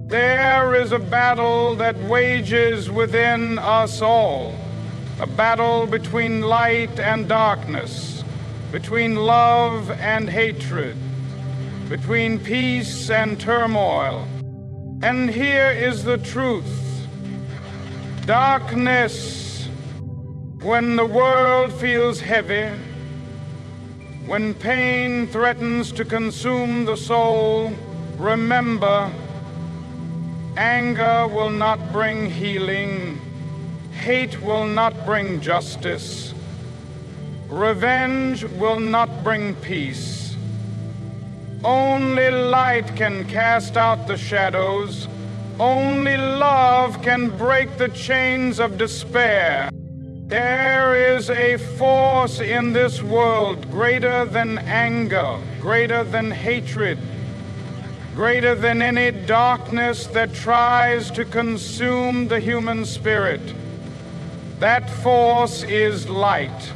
There is a battle that wages within us all, a battle between light and darkness, between love and hatred, between peace and turmoil. And here is the truth. Darkness, when the world feels heavy, when pain threatens to consume the soul, remember, anger will not bring healing. Hate will not bring justice. Revenge will not bring peace. Only light can cast out the shadows. Only love can break the chains of despair. There is a force in this world greater than anger, greater than hatred, greater than any darkness that tries to consume the human spirit. That force is light.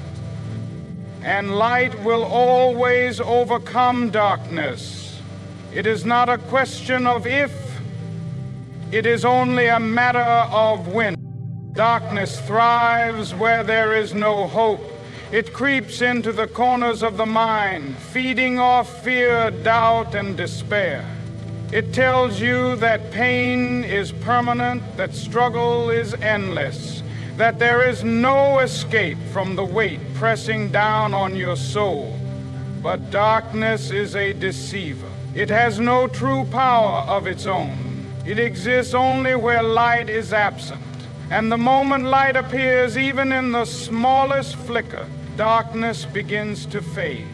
And light will always overcome darkness. It is not a question of if, it is only a matter of when. Darkness thrives where there is no hope. It creeps into the corners of the mind, feeding off fear, doubt, and despair. It tells you that pain is permanent, that struggle is endless, that there is no escape from the weight pressing down on your soul. But darkness is a deceiver. It has no true power of its own. It exists only where light is absent. And the moment light appears, even in the smallest flicker, darkness begins to fade.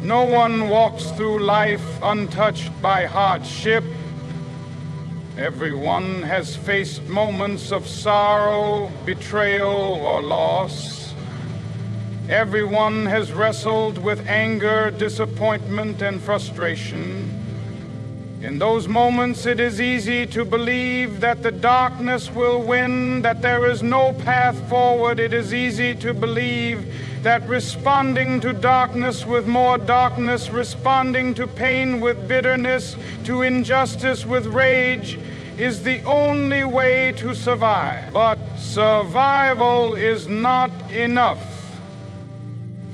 No one walks through life untouched by hardship. Everyone has faced moments of sorrow, betrayal, or loss. Everyone has wrestled with anger, disappointment, and frustration. In those moments, it is easy to believe that the darkness will win, that there is no path forward. It is easy to believe that responding to darkness with more darkness, responding to pain with bitterness, to injustice with rage, is the only way to survive. But survival is not enough.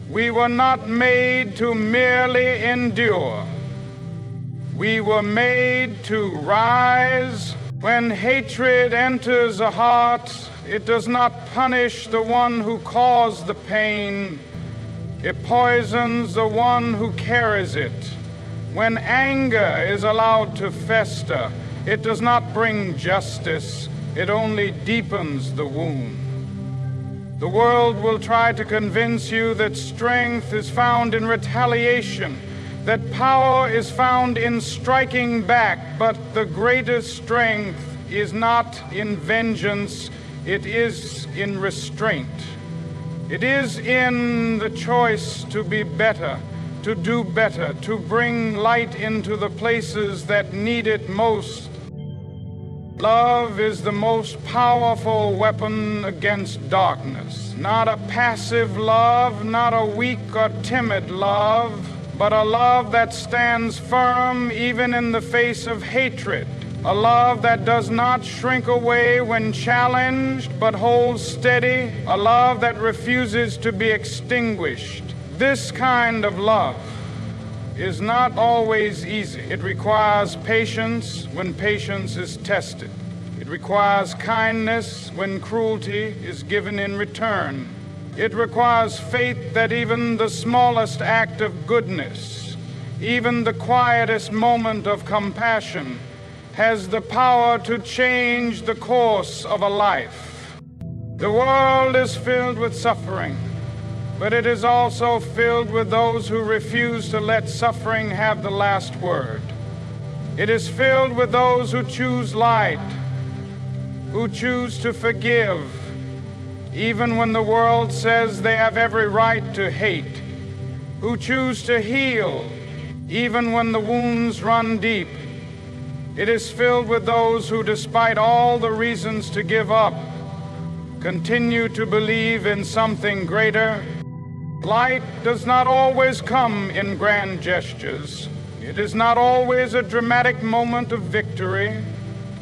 We were not made to merely endure. We were made to rise. When hatred enters a heart, it does not punish the one who caused the pain. It poisons the one who carries it. When anger is allowed to fester, it does not bring justice. It only deepens the wound. The world will try to convince you that strength is found in retaliation, that power is found in striking back, but the greatest strength is not in vengeance, it is in restraint. It is in the choice to be better, to do better, to bring light into the places that need it most. Love is the most powerful weapon against darkness. Not a passive love, not a weak or timid love, but a love that stands firm even in the face of hatred. A love that does not shrink away when challenged, but holds steady. A love that refuses to be extinguished. This kind of love is not always easy. It requires patience when patience is tested. It requires kindness when cruelty is given in return. It requires faith that even the smallest act of goodness, even the quietest moment of compassion, has the power to change the course of a life. The world is filled with suffering, but it is also filled with those who refuse to let suffering have the last word. It is filled with those who choose light, who choose to forgive, even when the world says they have every right to hate, who choose to heal, even when the wounds run deep. It is filled with those who, despite all the reasons to give up, continue to believe in something greater. Light does not always come in grand gestures. It is not always a dramatic moment of victory.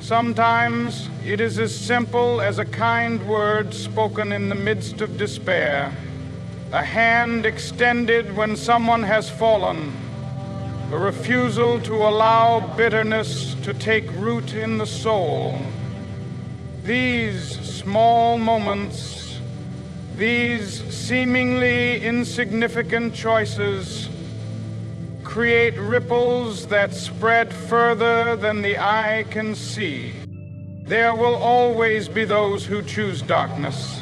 Sometimes it is as simple as a kind word spoken in the midst of despair, a hand extended when someone has fallen, a refusal to allow bitterness to take root in the soul. These small moments, these seemingly insignificant choices, create ripples that spread further than the eye can see. There will always be those who choose darkness.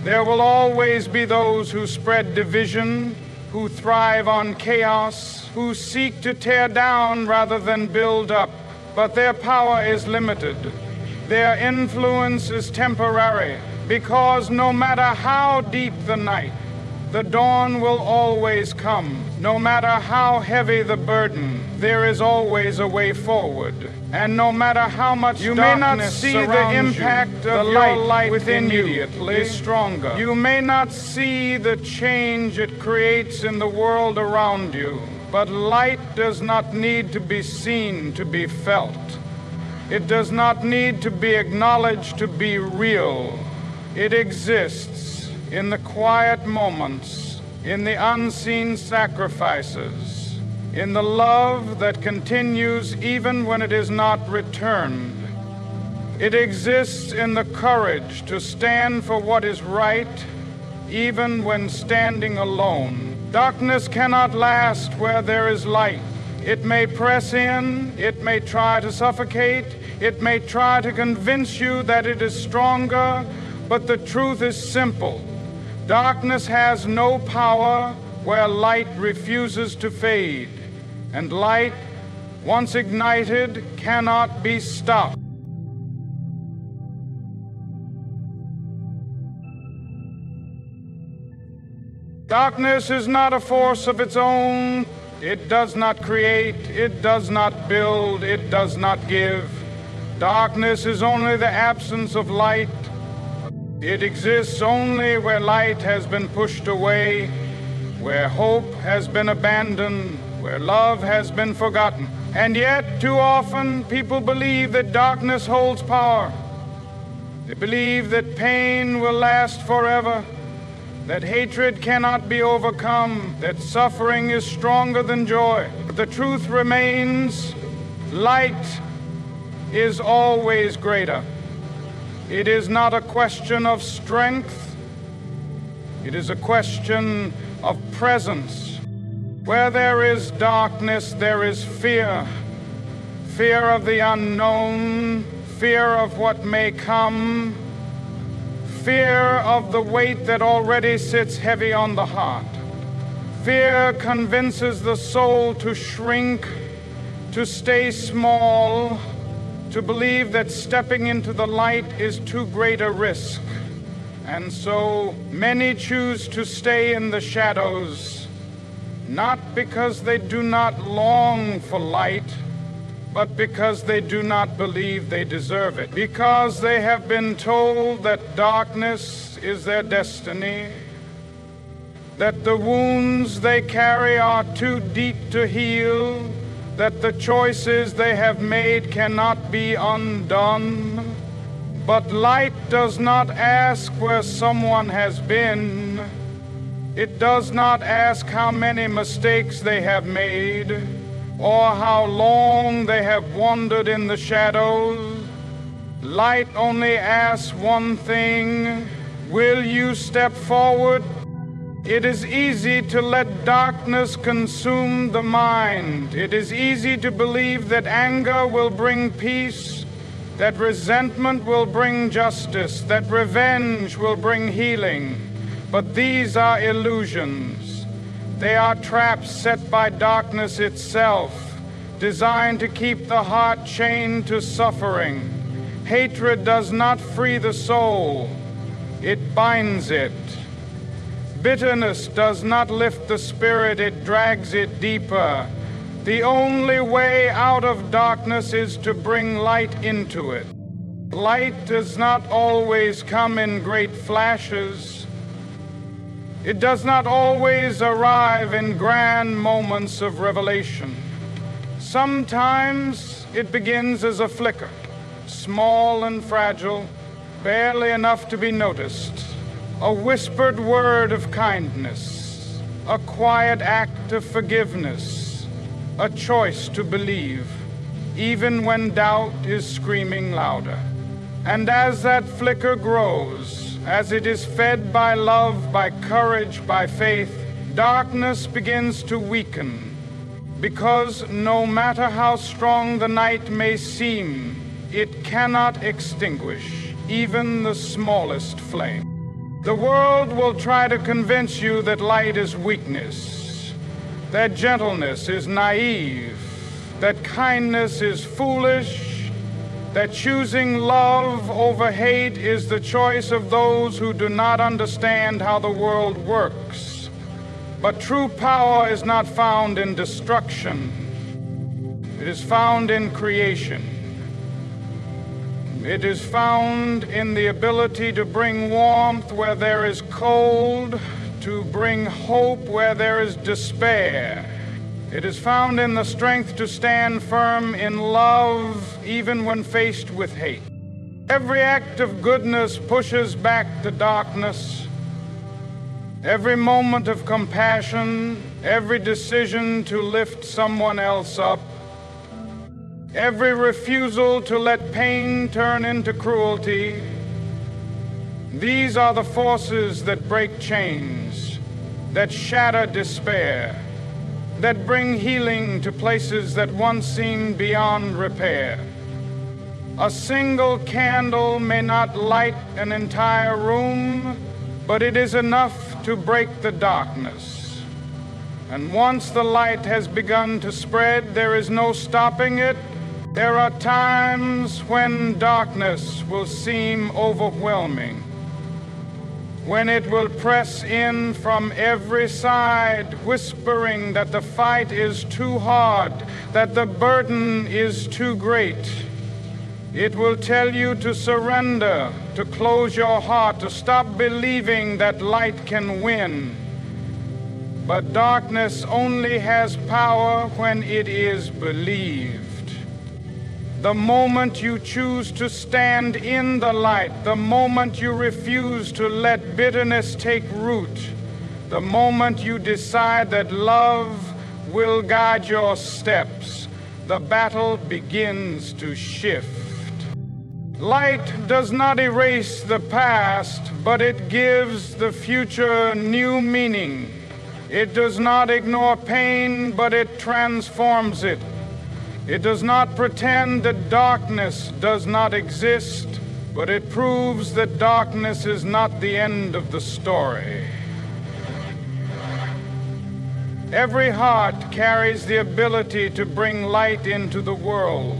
There will always be those who spread division, who thrive on chaos, who seek to tear down rather than build up. But their power is limited. Their influence is temporary, because no matter how deep the night, the dawn will always come. No matter how heavy the burden, there is always a way forward. And no matter how much you may not see the impact of your light within you is stronger. You may not see the change it creates in the world around you, but light does not need to be seen to be felt. It does not need to be acknowledged to be real. It exists in the quiet moments, in the unseen sacrifices, in the love that continues even when it is not returned. It exists in the courage to stand for what is right, even when standing alone. Darkness cannot last where there is light. It may press in, it may try to suffocate, it may try to convince you that it is stronger, but the truth is simple. Darkness has no power where light refuses to fade, and light, once ignited, cannot be stopped. Darkness is not a force of its own. It does not create, it does not build, it does not give. Darkness is only the absence of light. It exists only where light has been pushed away, where hope has been abandoned, where love has been forgotten. And yet, too often, people believe that darkness holds power. They believe that pain will last forever, that hatred cannot be overcome, that suffering is stronger than joy. But the truth remains, light is always greater. It is not a question of strength, it is a question of presence. Where there is darkness, there is fear. Fear of the unknown, fear of what may come, fear of the weight that already sits heavy on the heart. Fear convinces the soul to shrink, to stay small, to believe that stepping into the light is too great a risk. And so many choose to stay in the shadows, not because they do not long for light, but because they do not believe they deserve it. Because they have been told that darkness is their destiny, that the wounds they carry are too deep to heal, that the choices they have made cannot be undone. But light does not ask where someone has been. It does not ask how many mistakes they have made, or how long they have wandered in the shadows. Light only asks one thing: will you step forward? It is easy to let darkness consume the mind. It is easy to believe that anger will bring peace, that resentment will bring justice, that revenge will bring healing. But these are illusions. They are traps set by darkness itself, designed to keep the heart chained to suffering. Hatred does not free the soul, it binds it. Bitterness does not lift the spirit, it drags it deeper. The only way out of darkness is to bring light into it. Light does not always come in great flashes. It does not always arrive in grand moments of revelation. Sometimes it begins as a flicker, small and fragile, barely enough to be noticed. A whispered word of kindness, a quiet act of forgiveness, a choice to believe, even when doubt is screaming louder. And as that flicker grows, as it is fed by love, by courage, by faith, darkness begins to weaken, because no matter how strong the night may seem, it cannot extinguish even the smallest flame. The world will try to convince you that light is weakness, that gentleness is naive, that kindness is foolish, that choosing love over hate is the choice of those who do not understand how the world works. But true power is not found in destruction. It is found in creation. It is found in the ability to bring warmth where there is cold, to bring hope where there is despair. It is found in the strength to stand firm in love even when faced with hate. Every act of goodness pushes back the darkness. Every moment of compassion, every decision to lift someone else up, every refusal to let pain turn into cruelty, these are the forces that break chains, that shatter despair, that bring healing to places that once seemed beyond repair. A single candle may not light an entire room, but it is enough to break the darkness. And once the light has begun to spread, there is no stopping it. There are times when darkness will seem overwhelming, when it will press in from every side, whispering that the fight is too hard, that the burden is too great. It will tell you to surrender, to close your heart, to stop believing that light can win. But darkness only has power when it is believed. The moment you choose to stand in the light, the moment you refuse to let bitterness take root, the moment you decide that love will guide your steps, the battle begins to shift. Light does not erase the past, but it gives the future new meaning. It does not ignore pain, but it transforms it. It does not pretend that darkness does not exist, but it proves that darkness is not the end of the story. Every heart carries the ability to bring light into the world.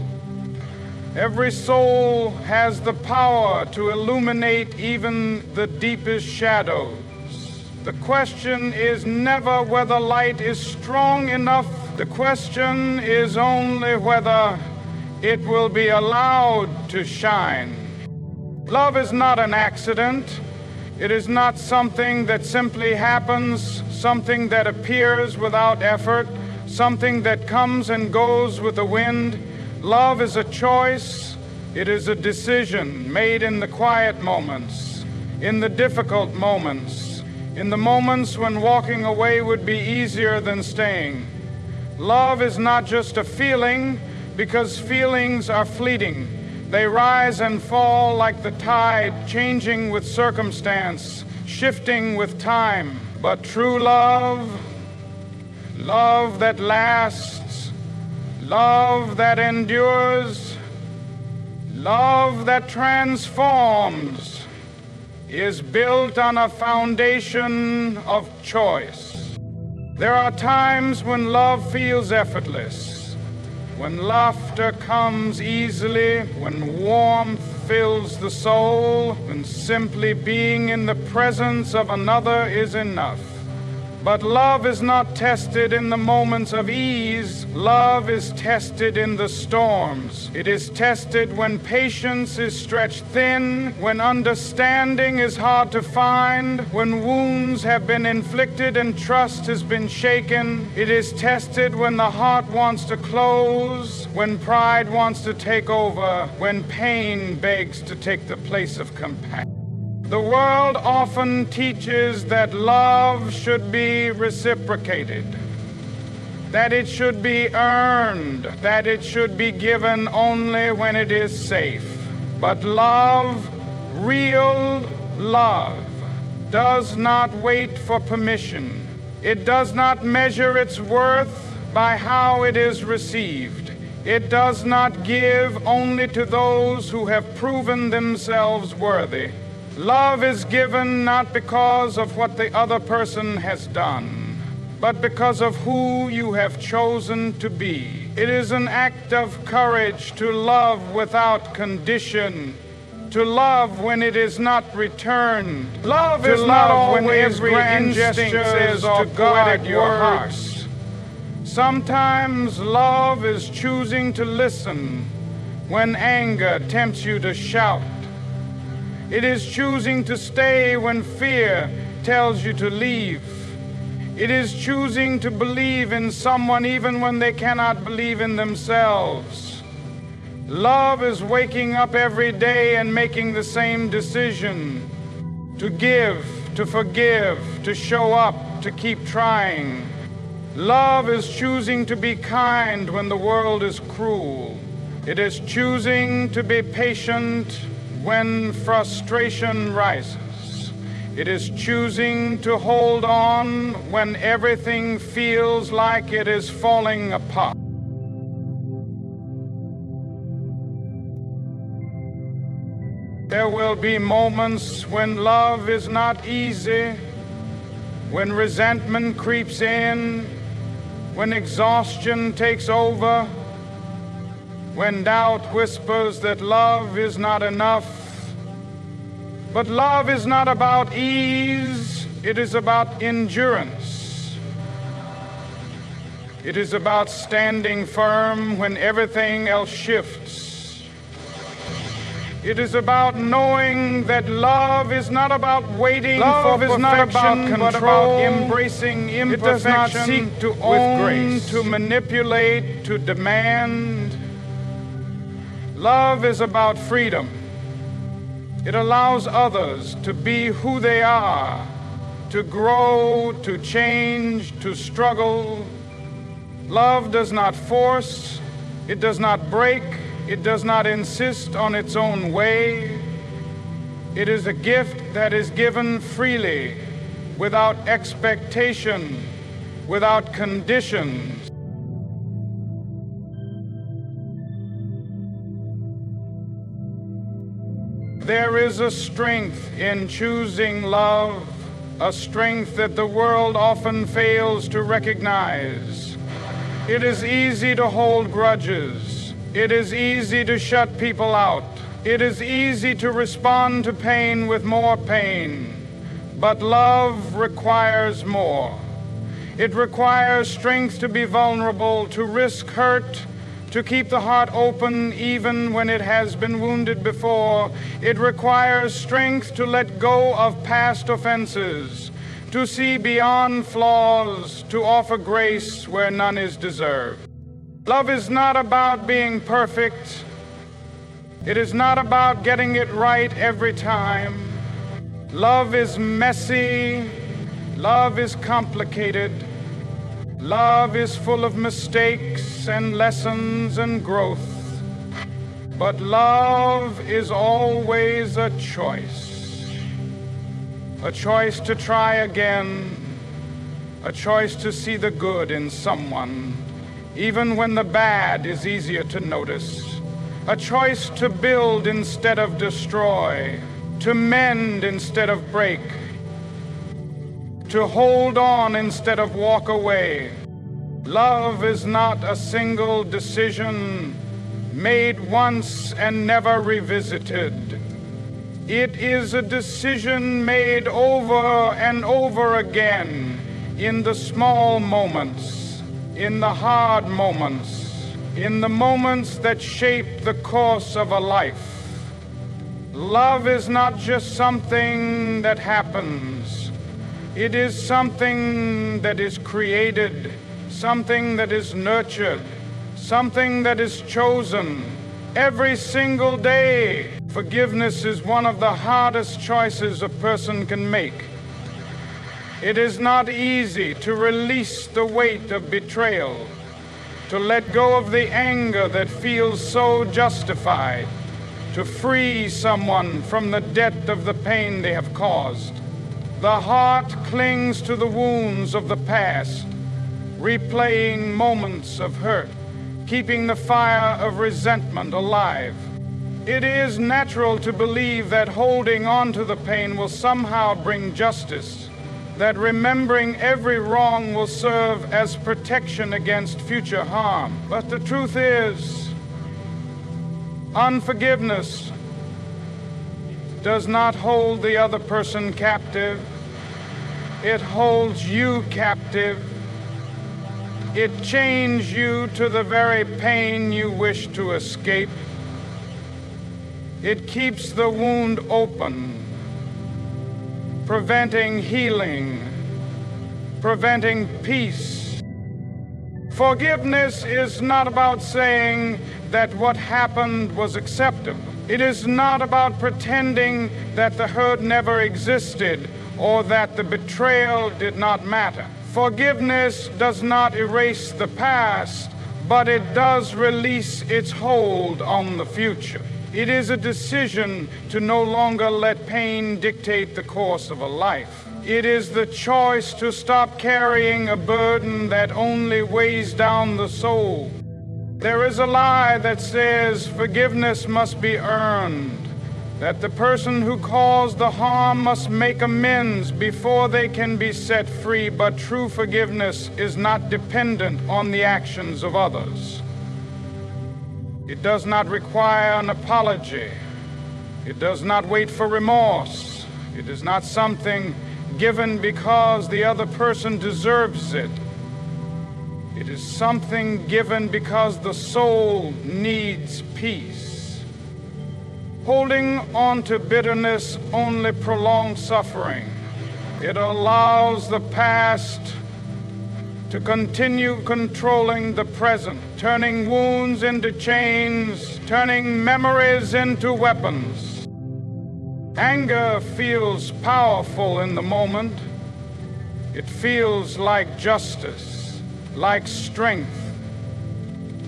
Every soul has the power to illuminate even the deepest shadows. The question is never whether light is strong enough. The question is only whether it will be allowed to shine. Love is not an accident. It is not something that simply happens, something that appears without effort, something that comes and goes with the wind. Love is a choice. It is a decision made in the quiet moments, in the difficult moments, in the moments when walking away would be easier than staying. Love is not just a feeling, because feelings are fleeting. They rise and fall like the tide, changing with circumstance, shifting with time. But true love, love that lasts, love that endures, love that transforms, is built on a foundation of choice. There are times when love feels effortless, when laughter comes easily, when warmth fills the soul, when simply being in the presence of another is enough. But love is not tested in the moments of ease. Love is tested in the storms. It is tested when patience is stretched thin, when understanding is hard to find, when wounds have been inflicted and trust has been shaken. It is tested when the heart wants to close, when pride wants to take over, when pain begs to take the place of compassion. The world often teaches that love should be reciprocated, that it should be earned, that it should be given only when it is safe. But love, real love, does not wait for permission. It does not measure its worth by how it is received. It does not give only to those who have proven themselves worthy. Love is given not because of what the other person has done, but because of who you have chosen to be. It is an act of courage to love without condition, to love when it is not returned. Love is not always grand gestures or guard your heart. Sometimes love is choosing to listen when anger tempts you to shout. It is choosing to stay when fear tells you to leave. It is choosing to believe in someone even when they cannot believe in themselves. Love is waking up every day and making the same decision: to give, to forgive, to show up, to keep trying. Love is choosing to be kind when the world is cruel. It is choosing to be patient when frustration rises. It is choosing to hold on when everything feels like it is falling apart. There will be moments when love is not easy, when resentment creeps in, when exhaustion takes over, when doubt whispers that love is not enough. But love is not about ease, it is about endurance. It is about standing firm when everything else shifts. It is about knowing that love is not about waiting for perfection, not about control, but about embracing imperfection. It does not seek to own, grace, to manipulate, to demand. Love is about freedom. It allows others to be who they are, to grow, to change, to struggle. Love does not force, it does not break, it does not insist on its own way. It is a gift that is given freely, without expectation, without conditions. There is a strength in choosing love, a strength that the world often fails to recognize. It is easy to hold grudges. It is easy to shut people out. It is easy to respond to pain with more pain. But love requires more. It requires strength to be vulnerable, to risk hurt, to keep the heart open even when it has been wounded before. It requires strength to let go of past offenses, to see beyond flaws, to offer grace where none is deserved. Love is not about being perfect. It is not about getting it right every time. Love is messy. Love is complicated. Love is full of mistakes and lessons and growth. But love is always a choice. A choice to try again. A choice to see the good in someone, even when the bad is easier to notice. A choice to build instead of destroy, to mend instead of break, to hold on instead of walk away. Love is not a single decision made once and never revisited. It is a decision made over and over again, in the small moments, in the hard moments, in the moments that shape the course of a life. Love is not just something that happens. It is something that is created, something that is nurtured, something that is chosen every single day. Forgiveness is one of the hardest choices a person can make. It is not easy to release the weight of betrayal, to let go of the anger that feels so justified, to free someone from the debt of the pain they have caused. The heart clings to the wounds of the past, replaying moments of hurt, keeping the fire of resentment alive. It is natural to believe that holding on to the pain will somehow bring justice, that remembering every wrong will serve as protection against future harm. But the truth is, unforgiveness does not hold the other person captive. It holds you captive. It chains you to the very pain you wish to escape. It keeps the wound open, preventing healing, preventing peace. Forgiveness is not about saying that what happened was acceptable. It is not about pretending that the hurt never existed or that the betrayal did not matter. Forgiveness does not erase the past, but it does release its hold on the future. It is a decision to no longer let pain dictate the course of a life. It is the choice to stop carrying a burden that only weighs down the soul. There is a lie that says forgiveness must be earned, that the person who caused the harm must make amends before they can be set free, but true forgiveness is not dependent on the actions of others. It does not require an apology. It does not wait for remorse. It is not something given because the other person deserves it. It is something given because the soul needs peace. Holding on to bitterness only prolongs suffering. It allows the past to continue controlling the present, turning wounds into chains, turning memories into weapons. Anger feels powerful in the moment. It feels like justice, like strength,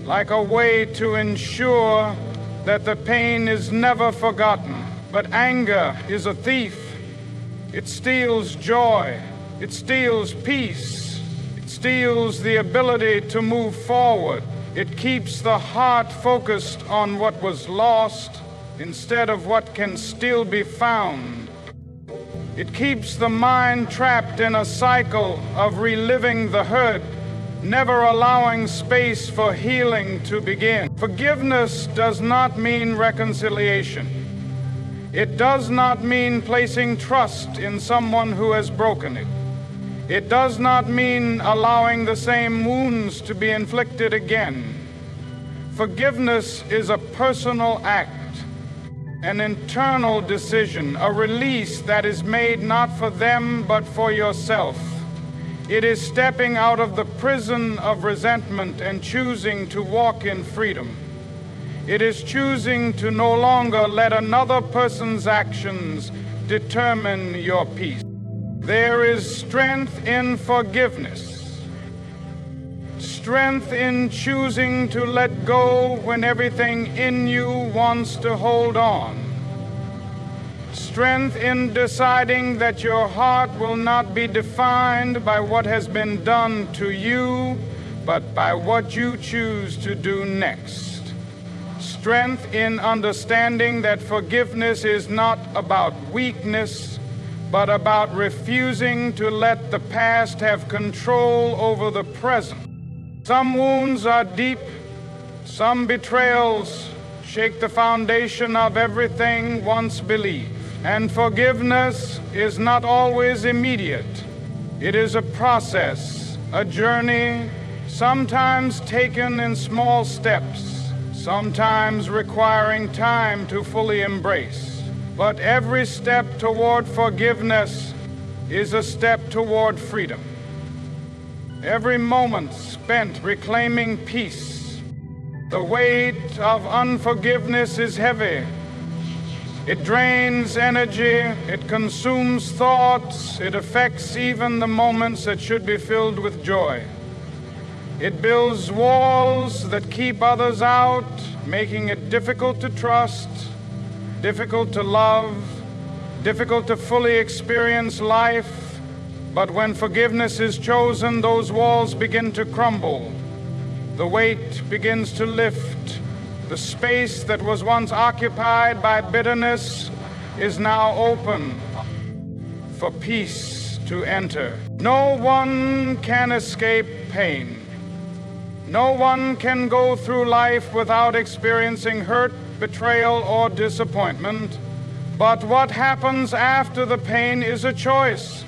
like a way to ensure that the pain is never forgotten. But anger is a thief. It steals joy. It steals peace. It steals the ability to move forward. It keeps the heart focused on what was lost instead of what can still be found. It keeps the mind trapped in a cycle of reliving the hurt, never allowing space for healing to begin. Forgiveness does not mean reconciliation. It does not mean placing trust in someone who has broken it. It does not mean allowing the same wounds to be inflicted again. Forgiveness is a personal act, an internal decision, a release that is made not for them but for yourself. It is stepping out of the prison of resentment and choosing to walk in freedom. It is choosing to no longer let another person's actions determine your peace. There is strength in forgiveness, strength in choosing to let go when everything in you wants to hold on, strength in deciding that your heart will not be defined by what has been done to you, but by what you choose to do next. Strength in understanding that forgiveness is not about weakness, but about refusing to let the past have control over the present. Some wounds are deep, some betrayals shake the foundation of everything once believed. And forgiveness is not always immediate. It is a process, a journey, sometimes taken in small steps, sometimes requiring time to fully embrace. But every step toward forgiveness is a step toward freedom. Every moment spent reclaiming peace. The weight of unforgiveness is heavy. It drains energy, it consumes thoughts, it affects even the moments that should be filled with joy. It builds walls that keep others out, making it difficult to trust, difficult to love, difficult to fully experience life. But when forgiveness is chosen, those walls begin to crumble. The weight begins to lift. The space that was once occupied by bitterness is now open for peace to enter. No one can escape pain. No one can go through life without experiencing hurt, betrayal, or disappointment. But what happens after the pain is a choice.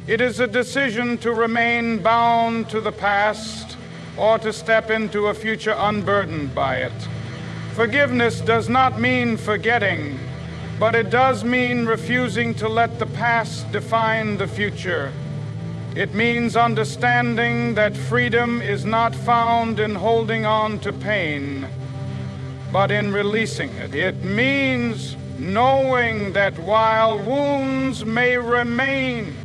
It is a decision to remain bound to the past or to step into a future unburdened by it. Forgiveness does not mean forgetting, but it does mean refusing to let the past define the future. It means understanding that freedom is not found in holding on to pain, but in releasing it. It means knowing that while wounds may remain,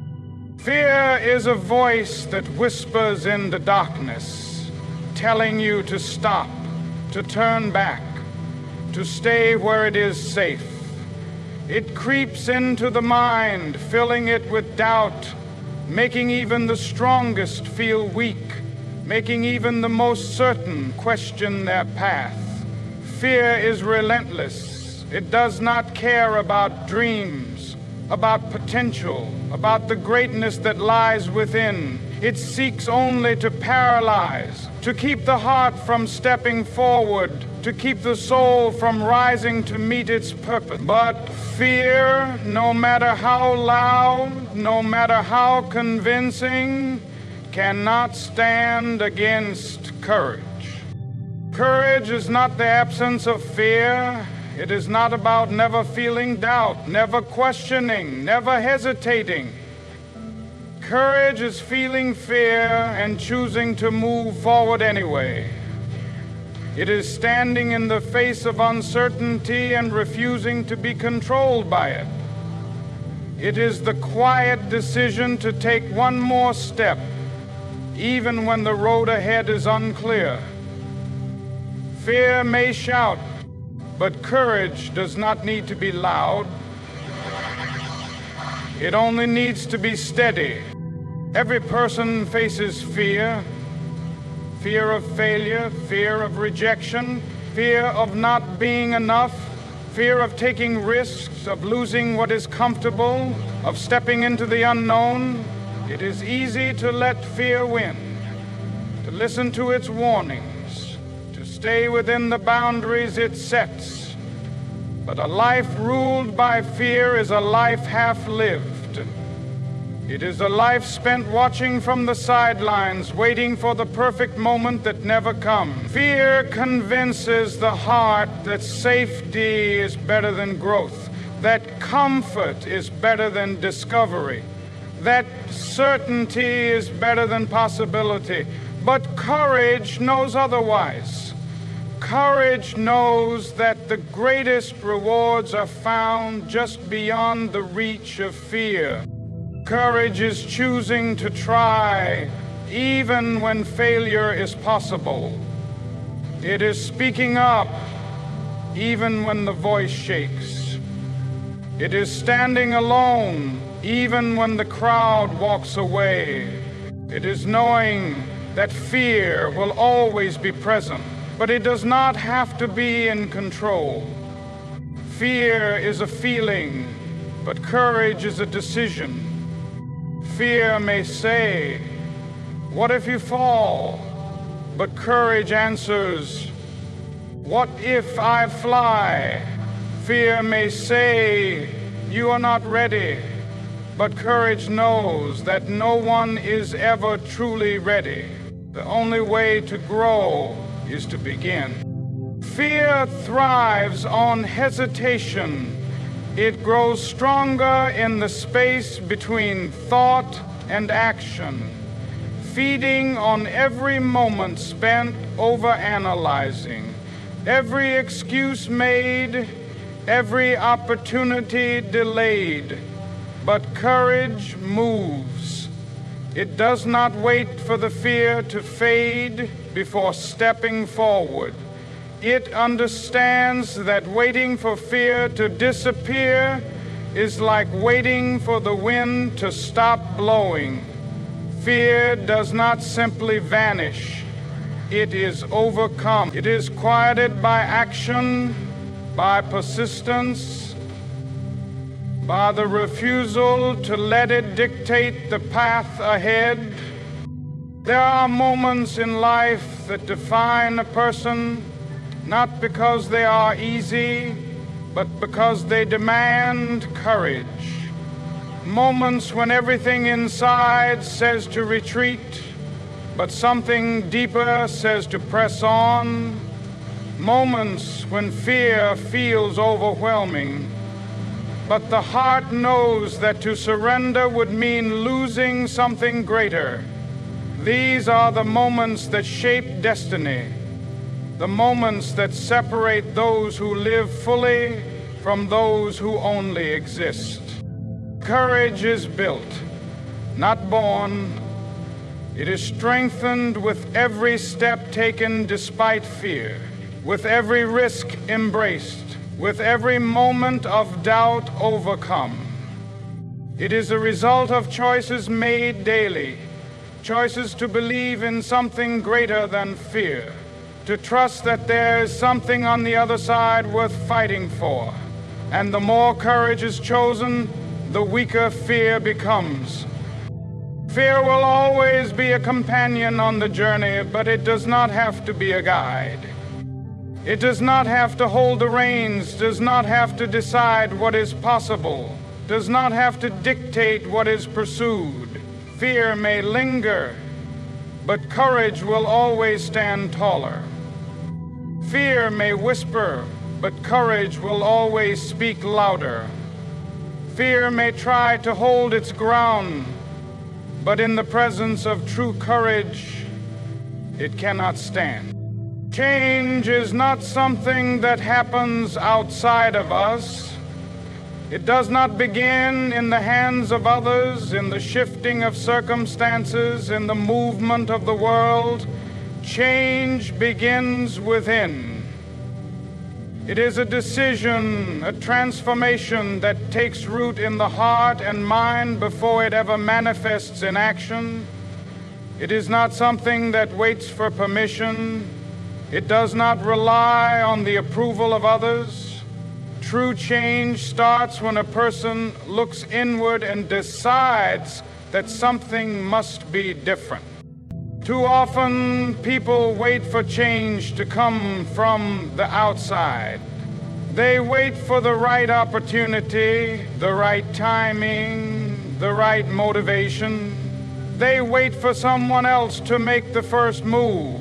fear is a voice that whispers in the darkness, telling you to stop, to turn back, to stay where it is safe. It creeps into the mind, filling it with doubt, making even the strongest feel weak, making even the most certain question their path. Fear is relentless. It does not care about dreams, about potential, about the greatness that lies within. It seeks only to paralyze, to keep the heart from stepping forward, to keep the soul from rising to meet its purpose. But fear, no matter how loud, no matter how convincing, cannot stand against courage. Courage is not the absence of fear. It is not about never feeling doubt, never questioning, never hesitating. Courage is feeling fear and choosing to move forward anyway. It is standing in the face of uncertainty and refusing to be controlled by it. It is the quiet decision to take one more step, even when the road ahead is unclear. Fear may shout, but courage does not need to be loud. It only needs to be steady. Every person faces fear. Fear of failure, fear of rejection, fear of not being enough, fear of taking risks, of losing what is comfortable, of stepping into the unknown. It is easy to let fear win, to listen to its warnings, to stay within the boundaries it sets. But a life ruled by fear is a life half-lived. It is a life spent watching from the sidelines, waiting for the perfect moment that never comes. Fear convinces the heart that safety is better than growth, that comfort is better than discovery, that certainty is better than possibility. But courage knows otherwise. Courage knows that the greatest rewards are found just beyond the reach of fear. Courage is choosing to try, even when failure is possible. It is speaking up, even when the voice shakes. It is standing alone, even when the crowd walks away. It is knowing that fear will always be present, but it does not have to be in control. Fear is a feeling, but courage is a decision. Fear may say, "What if you fall?" But courage answers, "What if I fly?" Fear may say, "You are not ready." But courage knows that no one is ever truly ready. The only way to grow is to begin. Fear thrives on hesitation. It grows stronger in the space between thought and action, feeding on every moment spent overanalyzing, every excuse made, every opportunity delayed. But courage moves. It does not wait for the fear to fade before stepping forward. It understands that waiting for fear to disappear is like waiting for the wind to stop blowing. Fear does not simply vanish. It is overcome. It is quieted by action, by persistence, by the refusal to let it dictate the path ahead. There are moments in life that define a person, not because they are easy, but because they demand courage. Moments when everything inside says to retreat, but something deeper says to press on. Moments when fear feels overwhelming, but the heart knows that to surrender would mean losing something greater. These are the moments that shape destiny, the moments that separate those who live fully from those who only exist. Courage is built, not born. It is strengthened with every step taken despite fear, with every risk embraced, with every moment of doubt overcome. It is a result of choices made daily, choices to believe in something greater than fear, to trust that there is something on the other side worth fighting for. And the more courage is chosen, the weaker fear becomes. Fear will always be a companion on the journey, but it does not have to be a guide. It does not have to hold the reins, does not have to decide what is possible, does not have to dictate what is pursued. Fear may linger, but courage will always stand taller. Fear may whisper, but courage will always speak louder. Fear may try to hold its ground, but in the presence of true courage, it cannot stand. Change is not something that happens outside of us. It does not begin in the hands of others, in the shifting of circumstances, in the movement of the world. Change begins within. It is a decision, a transformation that takes root in the heart and mind before it ever manifests in action. It is not something that waits for permission. It does not rely on the approval of others. True change starts when a person looks inward and decides that something must be different. Too often, people wait for change to come from the outside. They wait for the right opportunity, the right timing, the right motivation. They wait for someone else to make the first move,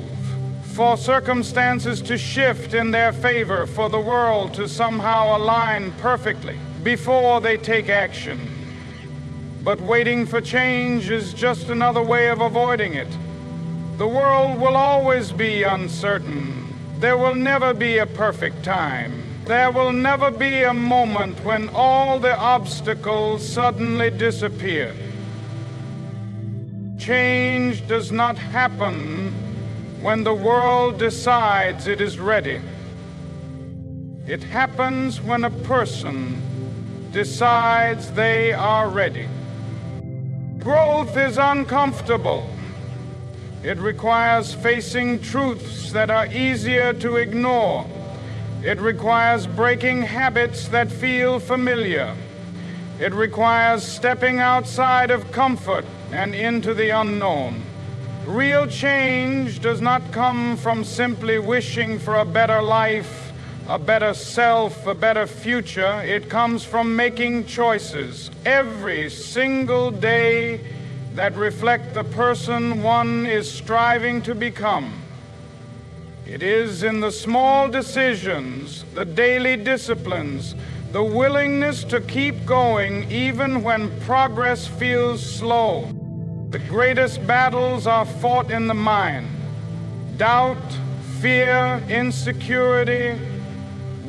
for circumstances to shift in their favor, for the world to somehow align perfectly before they take action. But waiting for change is just another way of avoiding it. The world will always be uncertain. There will never be a perfect time. There will never be a moment when all the obstacles suddenly disappear. Change does not happen when the world decides it is ready. It happens when a person decides they are ready. Growth is uncomfortable. It requires facing truths that are easier to ignore. It requires breaking habits that feel familiar. It requires stepping outside of comfort and into the unknown. Real change does not come from simply wishing for a better life, a better self, a better future, it comes from making choices every single day that reflect the person one is striving to become. It is in the small decisions, the daily disciplines, the willingness to keep going even when progress feels slow. The greatest battles are fought in the mind. Doubt, fear, insecurity,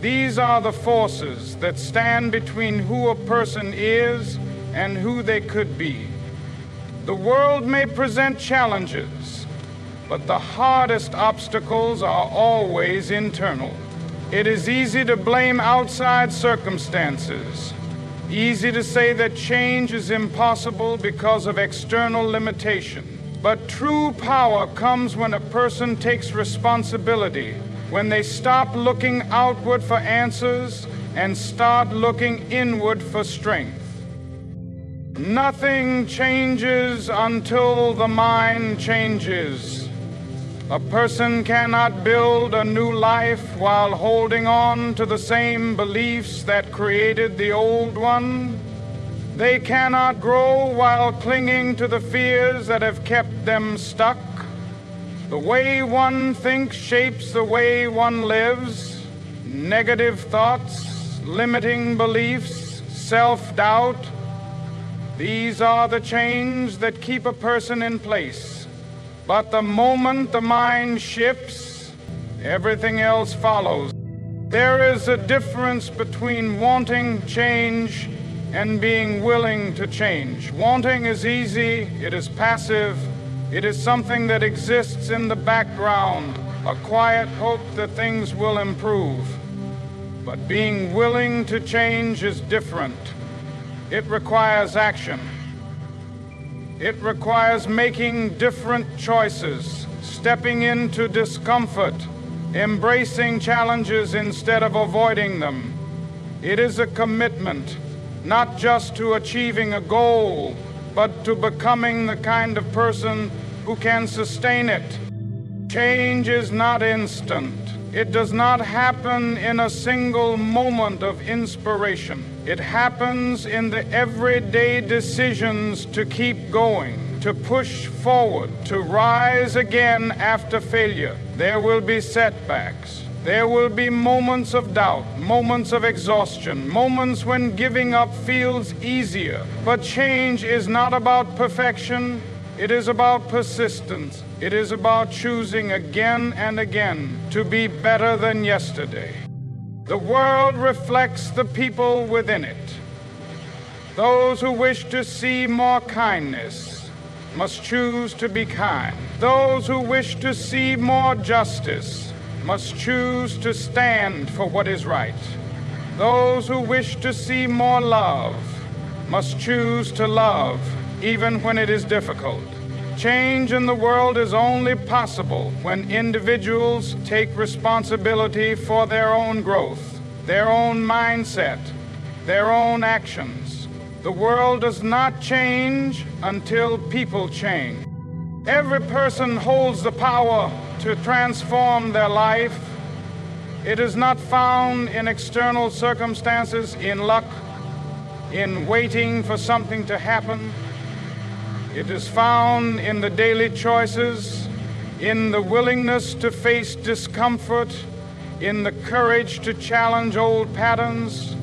these are the forces that stand between who a person is and who they could be. The world may present challenges, but the hardest obstacles are always internal. It is easy to blame outside circumstances, easy to say that change is impossible because of external limitation. But true power comes when a person takes responsibility, when they stop looking outward for answers and start looking inward for strength. Nothing changes until the mind changes. A person cannot build a new life while holding on to the same beliefs that created the old one. They cannot grow while clinging to the fears that have kept them stuck. The way one thinks shapes the way one lives. Negative thoughts, limiting beliefs, self-doubt, these are the chains that keep a person in place. But the moment the mind shifts, everything else follows. There is a difference between wanting change and being willing to change. Wanting is easy, it is passive, it is something that exists in the background, a quiet hope that things will improve. But being willing to change is different. It requires action. It requires making different choices, stepping into discomfort, embracing challenges instead of avoiding them. It is a commitment, not just to achieving a goal, but to becoming the kind of person who can sustain it. Change is not instant. It does not happen in a single moment of inspiration. It happens in the everyday decisions to keep going, to push forward, to rise again after failure. There will be setbacks. There will be moments of doubt, moments of exhaustion, moments when giving up feels easier. But change is not about perfection. It is about persistence. It is about choosing again and again to be better than yesterday. The world reflects the people within it. Those who wish to see more kindness must choose to be kind. Those who wish to see more justice must choose to stand for what is right. Those who wish to see more love must choose to love even when it is difficult. Change in the world is only possible when individuals take responsibility for their own growth, their own mindset, their own actions. The world does not change until people change. Every person holds the power to transform their life. It is not found in external circumstances, in luck, in waiting for something to happen. It is found in the daily choices, in the willingness to face discomfort, in the courage to challenge old patterns.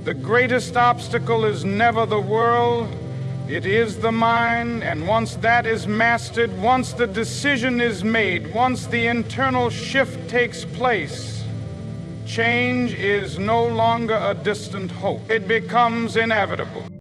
The greatest obstacle is never the world, it is the mind, and once that is mastered, once the decision is made, once the internal shift takes place, change is no longer a distant hope. It becomes inevitable.